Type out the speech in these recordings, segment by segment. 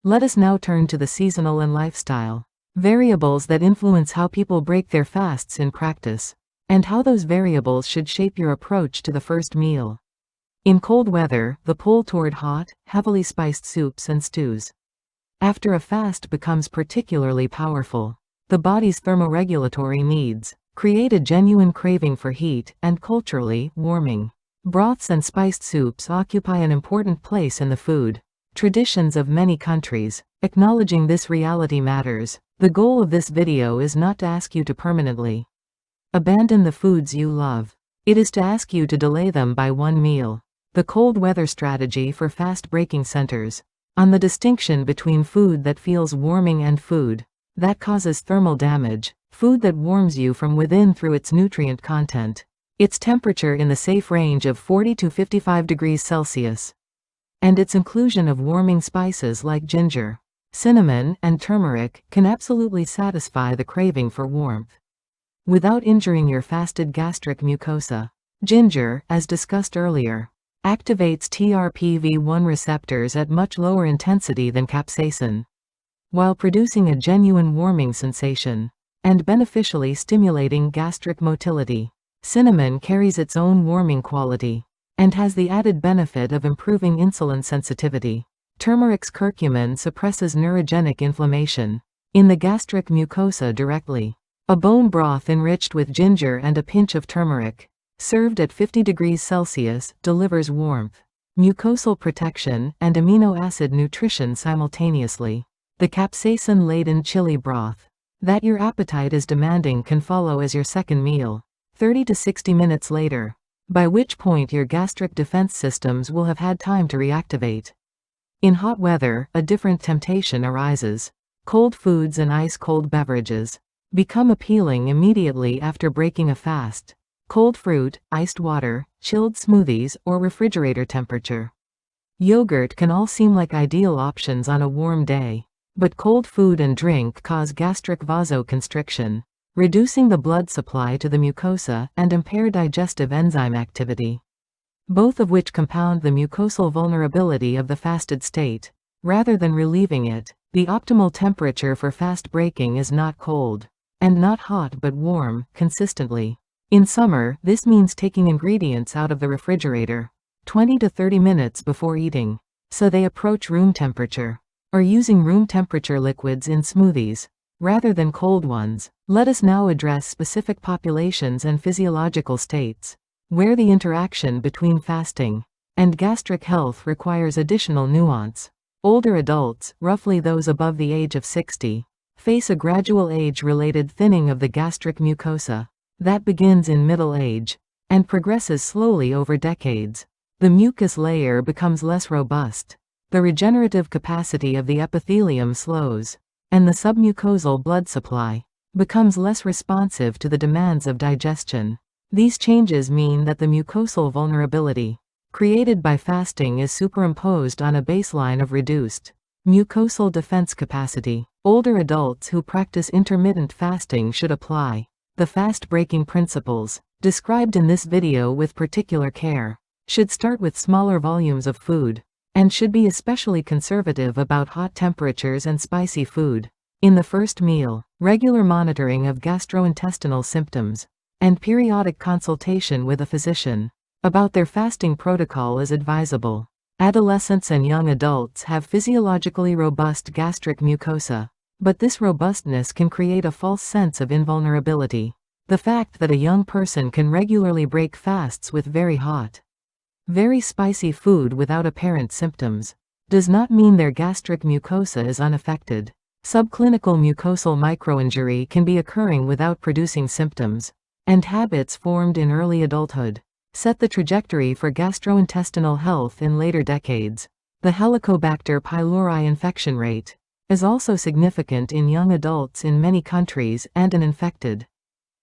Let us now turn to the seasonal and lifestyle variables that influence how people break their fasts in practice, and how those variables should shape your approach to the first meal. In cold weather, the pull toward hot, heavily spiced soups and stews after a fast becomes particularly powerful. The body's thermoregulatory needs create a genuine craving for heat and culturally warming broths and spiced soups occupy an important place in the food traditions of many countries. Acknowledging this reality matters. The goal of this video is not to ask you to permanently abandon the foods you love. It is to ask you to delay them by one meal. The cold weather strategy for fast breaking centers on the distinction between food that feels warming and food that causes thermal damage. Food that warms you from within through its nutrient content, its temperature in the safe range of 40 to 55 degrees Celsius, and its inclusion of warming spices like ginger, cinnamon, and turmeric can absolutely satisfy the craving for warmth without injuring your fasted gastric mucosa. Ginger, as discussed earlier, activates TRPV1 receptors at much lower intensity than capsaicin, while producing a genuine warming sensation and beneficially stimulating gastric motility. Cinnamon carries its own warming quality and has the added benefit of improving insulin sensitivity. Turmeric's curcumin suppresses neurogenic inflammation in the gastric mucosa directly. A bone broth enriched with ginger and a pinch of turmeric, served at 50 degrees Celsius, delivers warmth, mucosal protection, and amino acid nutrition simultaneously. The capsaicin-laden chili broth that your appetite is demanding can follow as your second meal, 30 to 60 minutes later, by which point your gastric defense systems will have had time to reactivate. In hot weather, a different temptation arises. Cold foods and ice-cold beverages become appealing immediately after breaking a fast. Cold fruit, iced water, chilled smoothies, or refrigerator temperature yogurt can all seem like ideal options on a warm day. But cold food and drink cause gastric vasoconstriction, reducing the blood supply to the mucosa and impair digestive enzyme activity, both of which compound the mucosal vulnerability of the fasted state, rather than relieving it. The optimal temperature for fast breaking is not cold, and not hot but warm, consistently. In summer, this means taking ingredients out of the refrigerator 20 to 30 minutes before eating, so they approach room temperature, or using room temperature liquids in smoothies, rather than cold ones. Let us now address specific populations and physiological states, where the interaction between fasting and gastric health requires additional nuance. Older adults, roughly those above the age of 60, face a gradual age-related thinning of the gastric mucosa that begins in middle age and progresses slowly over decades. The mucus layer becomes less robust, the regenerative capacity of the epithelium slows, and the submucosal blood supply becomes less responsive to the demands of digestion. These changes mean that the mucosal vulnerability created by fasting is superimposed on a baseline of reduced mucosal defense capacity. Older adults who practice intermittent fasting should apply the fast-breaking principles described in this video with particular care, should start with smaller volumes of food, and should be especially conservative about hot temperatures and spicy food in the first meal. Regular monitoring of gastrointestinal symptoms and periodic consultation with a physician about their fasting protocol is advisable. Adolescents and young adults have physiologically robust gastric mucosa, but this robustness can create a false sense of invulnerability. The fact that a young person can regularly break fasts with very hot, very spicy food without apparent symptoms does not mean their gastric mucosa is unaffected. Subclinical mucosal microinjury can be occurring without producing symptoms, and habits formed in early adulthood set the trajectory for gastrointestinal health in later decades. The Helicobacter pylori infection rate is also significant in young adults in many countries, and an infected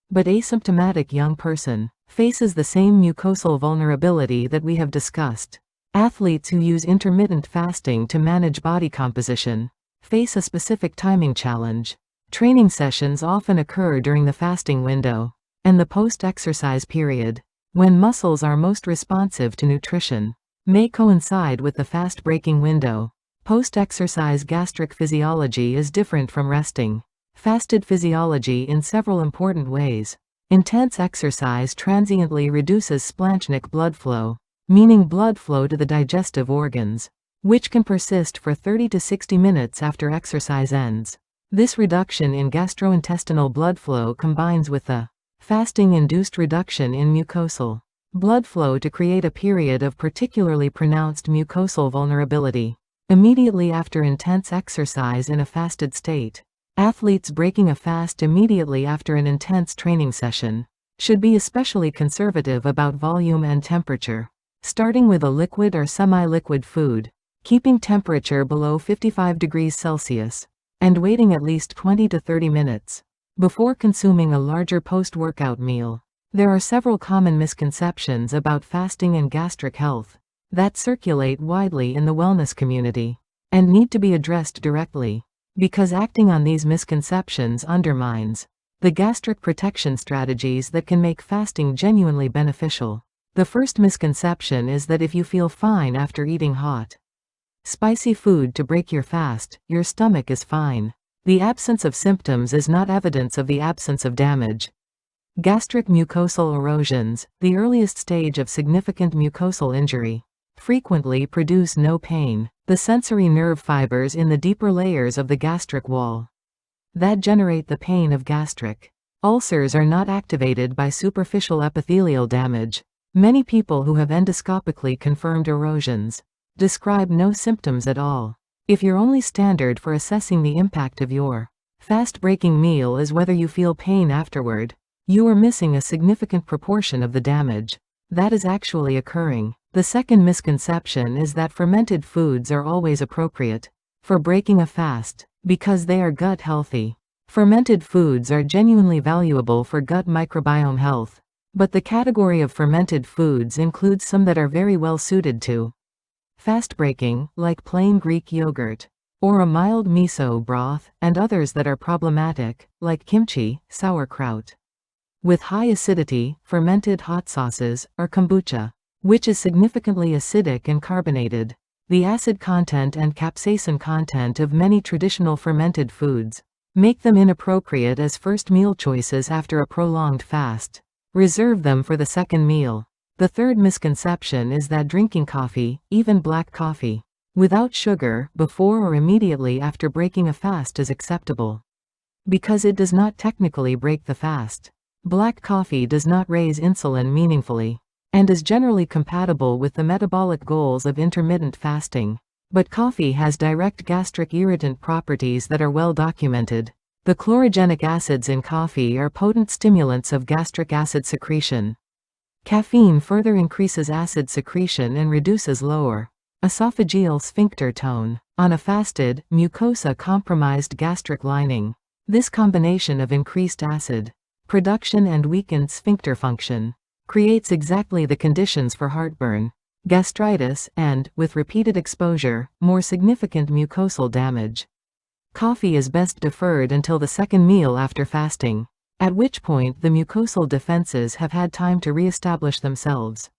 but asymptomatic young person faces the same mucosal vulnerability that we have discussed. Athletes who use intermittent fasting to manage body composition face a specific timing challenge. Training sessions often occur during the fasting window and the post-exercise period, when muscles are most responsive to nutrition, may coincide with the fast-breaking window. Post-exercise gastric physiology is different from resting. Fasted physiology in several important ways. Intense exercise transiently reduces splanchnic blood flow, meaning blood flow to the digestive organs, which can persist for 30 to 60 minutes after exercise ends. This reduction in gastrointestinal blood flow combines with the fasting-induced reduction in mucosal blood flow to create a period of particularly pronounced mucosal vulnerability. Immediately after intense exercise in a fasted state, athletes breaking a fast immediately after an intense training session should be especially conservative about volume and temperature, starting with a liquid or semi-liquid food, keeping temperature below 55 degrees Celsius, and waiting at least 20 to 30 minutes before consuming a larger post-workout meal. There are several common misconceptions about fasting and gastric health that circulate widely in the wellness community and need to be addressed directly, because acting on these misconceptions undermines the gastric protection strategies that can make fasting genuinely beneficial. The first misconception is that if you feel fine after eating hot, spicy food to break your fast, your stomach is fine. The absence of symptoms is not evidence of the absence of damage. Gastric mucosal erosions, the earliest stage of significant mucosal injury, frequently produce no pain. The sensory nerve fibers in the deeper layers of the gastric wall that generate the pain of gastric ulcers are not activated by superficial epithelial damage. Many people who have endoscopically confirmed erosions describe no symptoms at all. If your only standard for assessing the impact of your fast-breaking meal is whether you feel pain afterward, you are missing a significant proportion of the damage that is actually occurring. The second misconception is that fermented foods are always appropriate for breaking a fast because they are gut healthy. Fermented foods are genuinely valuable for gut microbiome health, but the category of fermented foods includes some that are very well suited to fast breaking, like plain Greek yogurt or a mild miso broth, and others that are problematic, like kimchi, sauerkraut with high acidity, fermented hot sauces, or kombucha, which is significantly acidic and carbonated. The acid content and capsaicin content of many traditional fermented foods make them inappropriate as first meal choices after a prolonged fast. Reserve them for the second meal. The third misconception is that drinking coffee, even black coffee, without sugar, before or immediately after breaking a fast is acceptable, because it does not technically break the fast. Black coffee does not raise insulin meaningfully, and is generally compatible with the metabolic goals of intermittent fasting. But coffee has direct gastric irritant properties that are well documented. The chlorogenic acids in coffee are potent stimulants of gastric acid secretion. Caffeine further increases acid secretion and reduces lower esophageal sphincter tone on a fasted, mucosa-compromised gastric lining. This combination of increased acid production and weakened sphincter function creates exactly the conditions for heartburn, gastritis, and, with repeated exposure, more significant mucosal damage. Coffee is best deferred until the second meal after fasting, at which point the mucosal defenses have had time to re-establish themselves.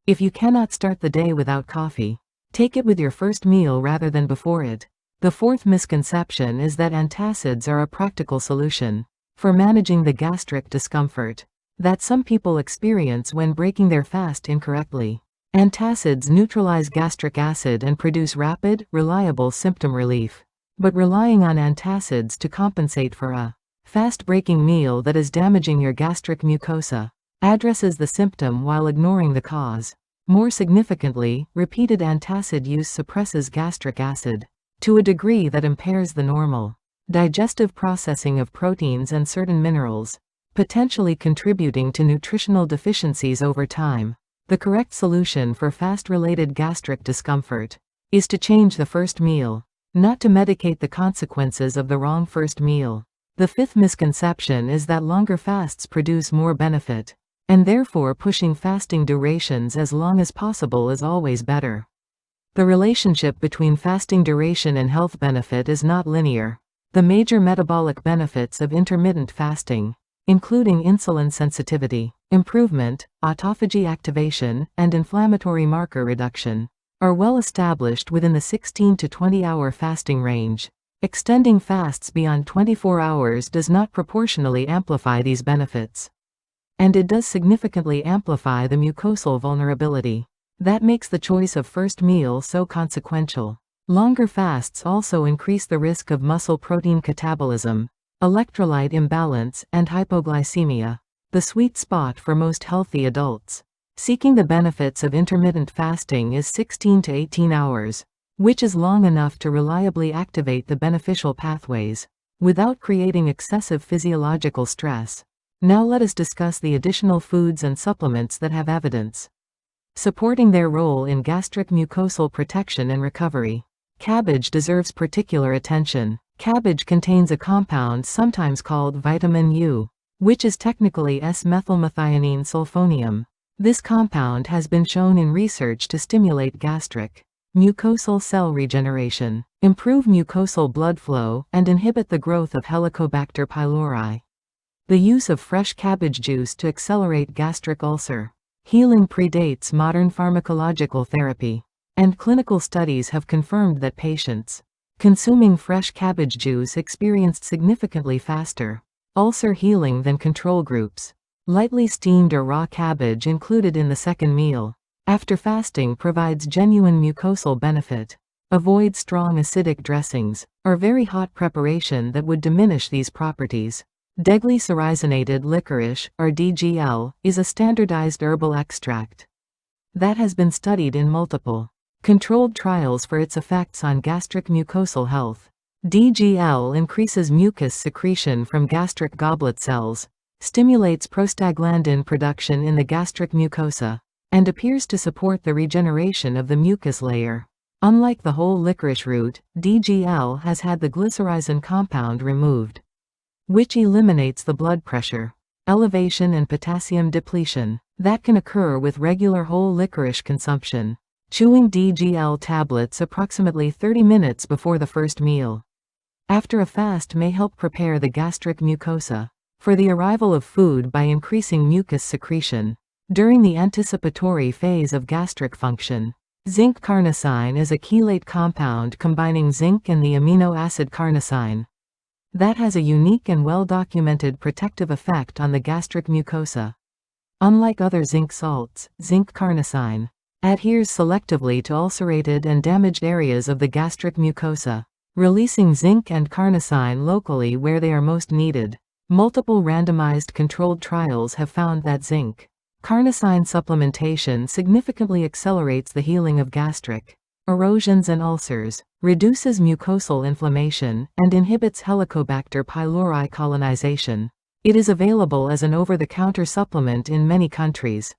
If you cannot start the day without coffee, take it with your first meal rather than before it. The fourth misconception is that antacids are a practical solution for managing the gastric discomfort that some people experience when breaking their fast incorrectly. Antacids neutralize gastric acid and produce rapid, reliable symptom relief. But relying on antacids to compensate for a fast-breaking meal that is damaging your gastric mucosa addresses the symptom while ignoring the cause. More significantly, repeated antacid use suppresses gastric acid to a degree that impairs the normal digestive processing of proteins and certain minerals, potentially contributing to nutritional deficiencies over time. The correct solution for fast-related gastric discomfort is to change the first meal, not to medicate the consequences of the wrong first meal. The fifth misconception is that longer fasts produce more benefit, and therefore pushing fasting durations as long as possible is always better. The relationship between fasting duration and health benefit is not linear. The major metabolic benefits of intermittent fasting, including insulin sensitivity improvement, autophagy activation, and inflammatory marker reduction, are well established within the 16 to 20-hour fasting range. Extending fasts beyond 24 hours does not proportionally amplify these benefits. And it does significantly amplify the mucosal vulnerability. That makes the choice of first meal so consequential. Longer fasts also increase the risk of muscle protein catabolism, electrolyte imbalance, and hypoglycemia, the sweet spot for most healthy adults. Seeking the benefits of intermittent fasting is 16 to 18 hours, which is long enough to reliably activate the beneficial pathways, without creating excessive physiological stress. Now let us discuss the additional foods and supplements that have evidence supporting their role in gastric mucosal protection and recovery. Cabbage deserves particular attention. Cabbage contains a compound sometimes called vitamin U, which is technically S-methylmethionine sulfonium. This compound has been shown in research to stimulate gastric mucosal cell regeneration, improve mucosal blood flow, and inhibit the growth of Helicobacter pylori. The use of fresh cabbage juice to accelerate gastric ulcer healing predates modern pharmacological therapy, and clinical studies have confirmed that patients consuming fresh cabbage juice experienced significantly faster ulcer healing than control groups. Lightly steamed or raw cabbage included in the second meal after fasting provides genuine mucosal benefit. Avoid strong acidic dressings, or very hot preparation that would diminish these properties. Deglycyrrhizonated licorice, or DGL, is a standardized herbal extract that has been studied in multiple controlled trials for its effects on gastric mucosal health. DGL increases mucus secretion from gastric goblet cells, stimulates prostaglandin production in the gastric mucosa, and appears to support the regeneration of the mucus layer. Unlike the whole licorice root, DGL has had the glycyrrhizin compound removed, which eliminates the blood pressure elevation and potassium depletion that can occur with regular whole licorice consumption. Chewing DGL tablets approximately 30 minutes before the first meal after a fast may help prepare the gastric mucosa for the arrival of food by increasing mucus secretion during the anticipatory phase of gastric function. Zinc carnosine is a chelate compound combining zinc and the amino acid carnosine that has a unique and well-documented protective effect on the gastric mucosa. Unlike other zinc salts, zinc carnosine adheres selectively to ulcerated and damaged areas of the gastric mucosa, releasing zinc and carnosine locally where they are most needed. Multiple randomized controlled trials have found that zinc carnosine supplementation significantly accelerates the healing of gastric erosions and ulcers, reduces mucosal inflammation, and inhibits Helicobacter pylori colonization. It is available as an over-the-counter supplement in many countries,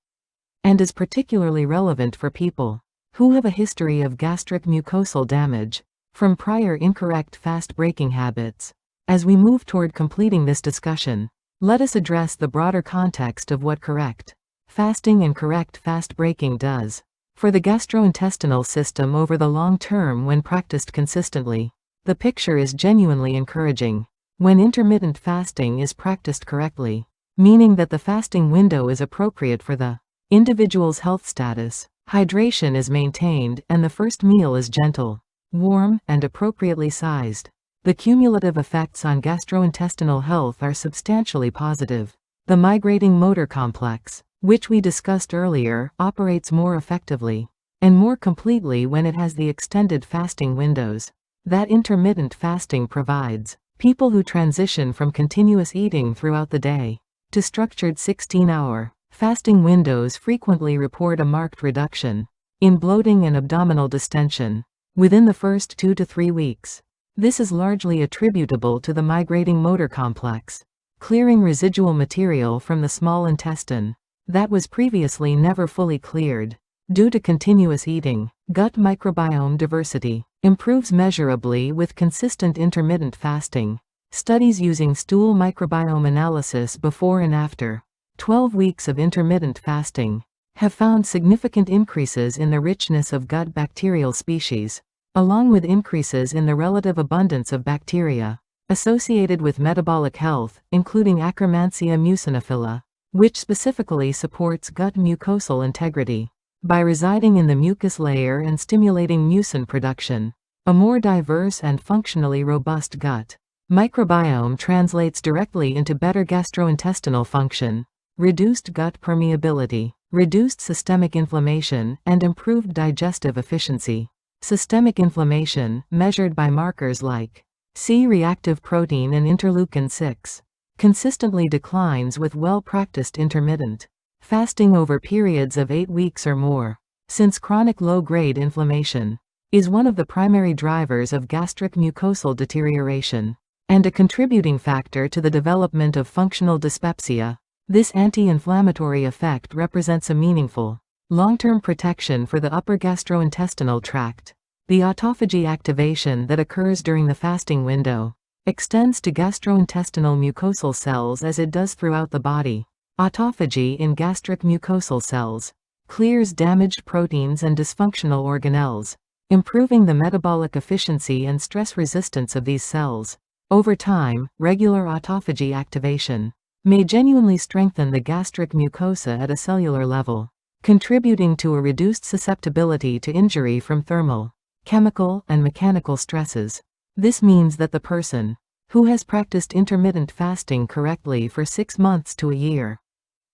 and is particularly relevant for people who have a history of gastric mucosal damage from prior incorrect fast-breaking habits. As we move toward completing this discussion, let us address the broader context of what correct fasting and correct fast breaking does for the gastrointestinal system over the long term when practiced consistently. The picture is genuinely encouraging. When intermittent fasting is practiced correctly, meaning that the fasting window is appropriate for the individual's health status, hydration is maintained, and the first meal is gentle, warm, and appropriately sized, the cumulative effects on gastrointestinal health are substantially positive. The migrating motor complex, which we discussed earlier, operates more effectively and more completely when it has the extended fasting windows that intermittent fasting provides. People who transition from continuous eating throughout the day to structured 16-hour fasting windows frequently report a marked reduction in bloating and abdominal distension within the first 2 to 3 weeks. This is largely attributable to the migrating motor complex clearing residual material from the small intestine that was previously never fully cleared. Due to continuous eating, gut microbiome diversity improves measurably with consistent intermittent fasting. Studies using stool microbiome analysis before and after 12 weeks of intermittent fasting have found significant increases in the richness of gut bacterial species, along with increases in the relative abundance of bacteria associated with metabolic health, including Akkermansia muciniphila, which specifically supports gut mucosal integrity. by residing in the mucus layer and stimulating mucin production. A more diverse and functionally robust gut microbiome translates directly into better gastrointestinal function, reduced gut permeability, reduced systemic inflammation, and improved digestive efficiency. Systemic inflammation, measured by markers like C-reactive protein and interleukin-6, consistently declines with well-practiced intermittent fasting over periods of 8 weeks or more. Since chronic low-grade inflammation is one of the primary drivers of gastric mucosal deterioration and a contributing factor to the development of functional dyspepsia, this anti-inflammatory effect represents a meaningful, long-term protection for the upper gastrointestinal tract. The autophagy activation that occurs during the fasting window extends to gastrointestinal mucosal cells as it does throughout the body. Autophagy in gastric mucosal cells clears damaged proteins and dysfunctional organelles, improving the metabolic efficiency and stress resistance of these cells. Over time, regular autophagy activation may genuinely strengthen the gastric mucosa at a cellular level, contributing to a reduced susceptibility to injury from thermal, chemical, and mechanical stresses. This means that the person who has practiced intermittent fasting correctly for 6 months to a year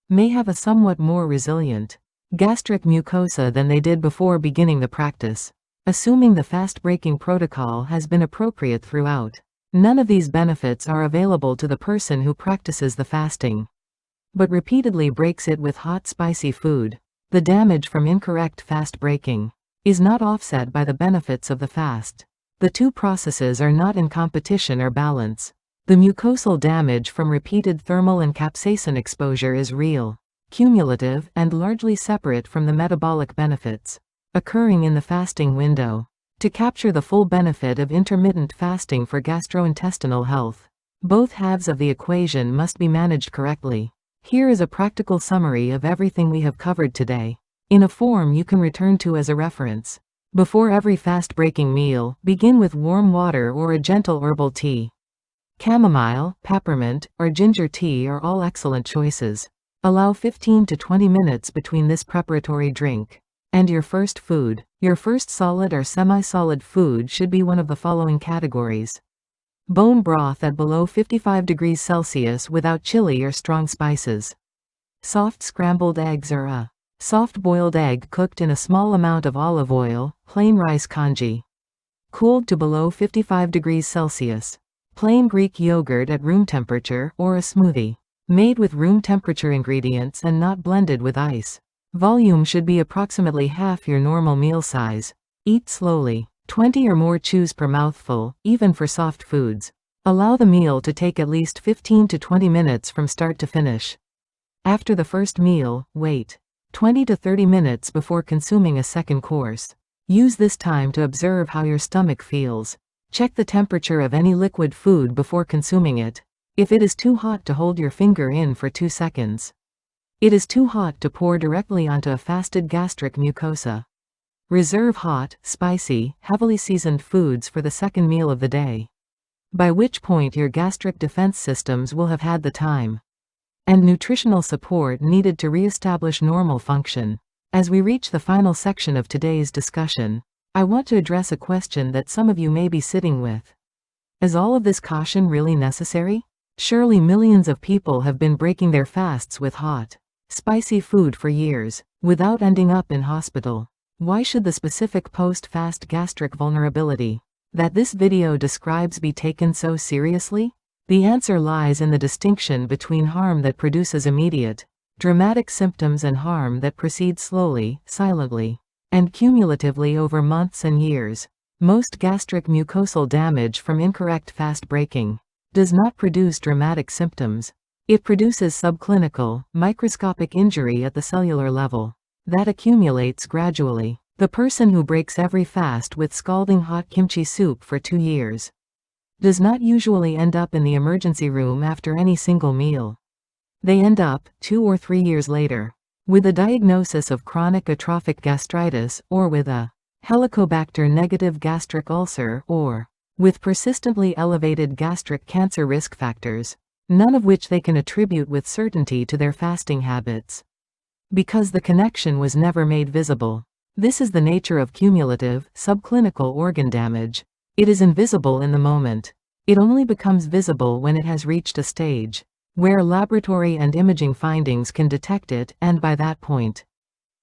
may have a somewhat more resilient gastric mucosa than they did before beginning the practice, assuming the fast-breaking protocol has been appropriate throughout. None of these benefits are available to the person who practices the fasting, but repeatedly breaks it with hot, spicy food. The damage from incorrect fast breaking is not offset by the benefits of the fast. The two processes are not in competition or balance. The mucosal damage from repeated thermal and capsaicin exposure is real, cumulative, and largely separate from the metabolic benefits occurring in the fasting window. To capture the full benefit of intermittent fasting for gastrointestinal health, both halves of the equation must be managed correctly. Here is a practical summary of everything we have covered today, in a form you can return to as a reference. Before every fast-breaking meal, begin with warm water or a gentle herbal tea. Chamomile, peppermint, or ginger tea are all excellent choices. Allow 15 to 20 minutes between this preparatory drink and your first food. Your first solid or semi-solid food should be one of the following categories. Bone broth at below 55 degrees Celsius without chili or strong spices. Soft scrambled eggs or a soft boiled egg cooked in a small amount of olive oil. Plain rice congee, cooled to below 55 degrees Celsius. Plain Greek yogurt at room temperature, or a smoothie made with room temperature ingredients and not blended with ice. Volume should be approximately half your normal meal size. Eat slowly. 20 or more chews per mouthful, even for soft foods. Allow the meal to take at least 15 to 20 minutes from start to finish. After the first meal, wait 20 to 30 minutes before consuming a second course. Use this time to observe how your stomach feels. Check the temperature of any liquid food before consuming it. If it is too hot to hold your finger in for 2 seconds, it is too hot to pour directly onto a fasted gastric mucosa. Reserve hot, spicy, heavily seasoned foods for the second meal of the day, by which point your gastric defense systems will have had the time and nutritional support needed to re-establish normal function. As we reach the final section of today's discussion, I want to address a question that some of you may be sitting with. Is all of this caution really necessary? Surely millions of people have been breaking their fasts with hot, spicy food for years, without ending up in hospital. Why should the specific post-fast gastric vulnerability that this video describes be taken so seriously? The answer lies in the distinction between harm that produces immediate, dramatic symptoms and harm that proceeds slowly, silently, and cumulatively over months and years. Most gastric mucosal damage from incorrect fast breaking does not produce dramatic symptoms. It produces subclinical, microscopic injury at the cellular level that accumulates gradually. The person who breaks every fast with scalding hot kimchi soup for 2 years does not usually end up in the emergency room after any single meal. They end up, 2 or 3 years later, with a diagnosis of chronic atrophic gastritis, or with a Helicobacter-negative gastric ulcer, or with persistently elevated gastric cancer risk factors, none of which they can attribute with certainty to their fasting habits. because the connection was never made visible. This is the nature of cumulative, subclinical organ damage. It is invisible in the moment. It only becomes visible when it has reached a stage where laboratory and imaging findings can detect it, and by that point,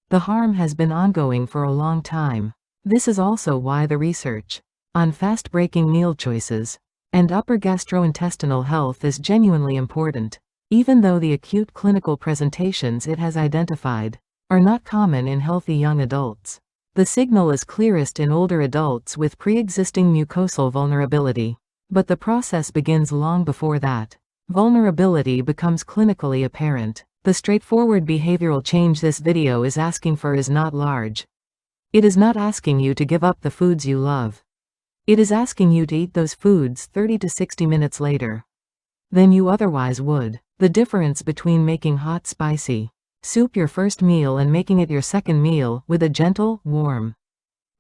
the harm has been ongoing for a long time. This is also why the research on fast-breaking meal choices and upper gastrointestinal health is genuinely important. Even though the acute clinical presentations it has identified are not common in healthy young adults, the signal is clearest in older adults with pre-existing mucosal vulnerability. But the process begins long before that vulnerability becomes clinically apparent. The straightforward behavioral change this video is asking for is not large. It is not asking you to give up the foods you love. It is asking you to eat those foods 30 to 60 minutes later than you otherwise would. The difference between making hot, spicy soup your first meal and making it your second meal with a gentle, warm,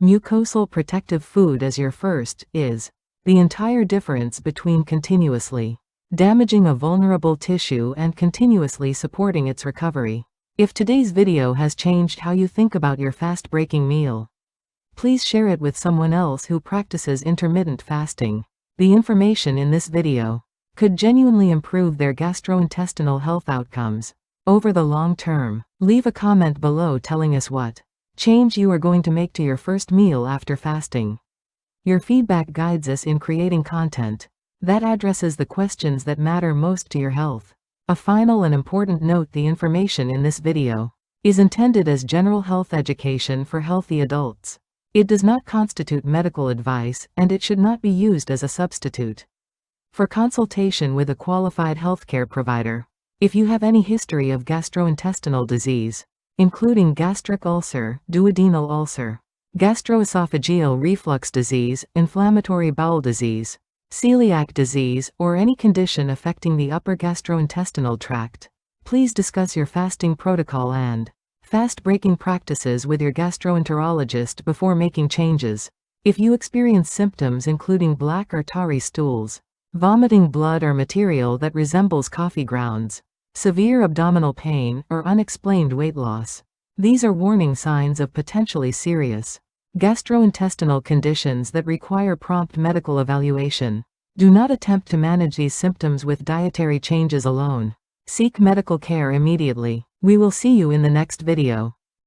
mucosal protective food as your first is the entire difference between continuously damaging a vulnerable tissue and continuously supporting its recovery. If today's video has changed how you think about your fast-breaking meal, please share it with someone else who practices intermittent fasting. The information in this video could genuinely improve their gastrointestinal health outcomes over the long term. Leave a comment below telling us what change you are going to make to your first meal after fasting. Your feedback guides us in creating content that addresses the questions that matter most to your health. A final and important note: the information in this video is intended as general health education for healthy adults. It does not constitute medical advice, and it should not be used as a substitute for consultation with a qualified healthcare provider. If you have any history of gastrointestinal disease, including gastric ulcer, duodenal ulcer, gastroesophageal reflux disease, inflammatory bowel disease, celiac disease, or any condition affecting the upper gastrointestinal tract, please discuss your fasting protocol and fast-breaking practices with your gastroenterologist before making changes. If you experience symptoms including black or tarry stools, vomiting blood or material that resembles coffee grounds, severe abdominal pain, or unexplained weight loss, these are warning signs of potentially serious gastrointestinal conditions that require prompt medical evaluation. Do not attempt to manage these symptoms with dietary changes alone. Seek medical care immediately. We will see you in the next video.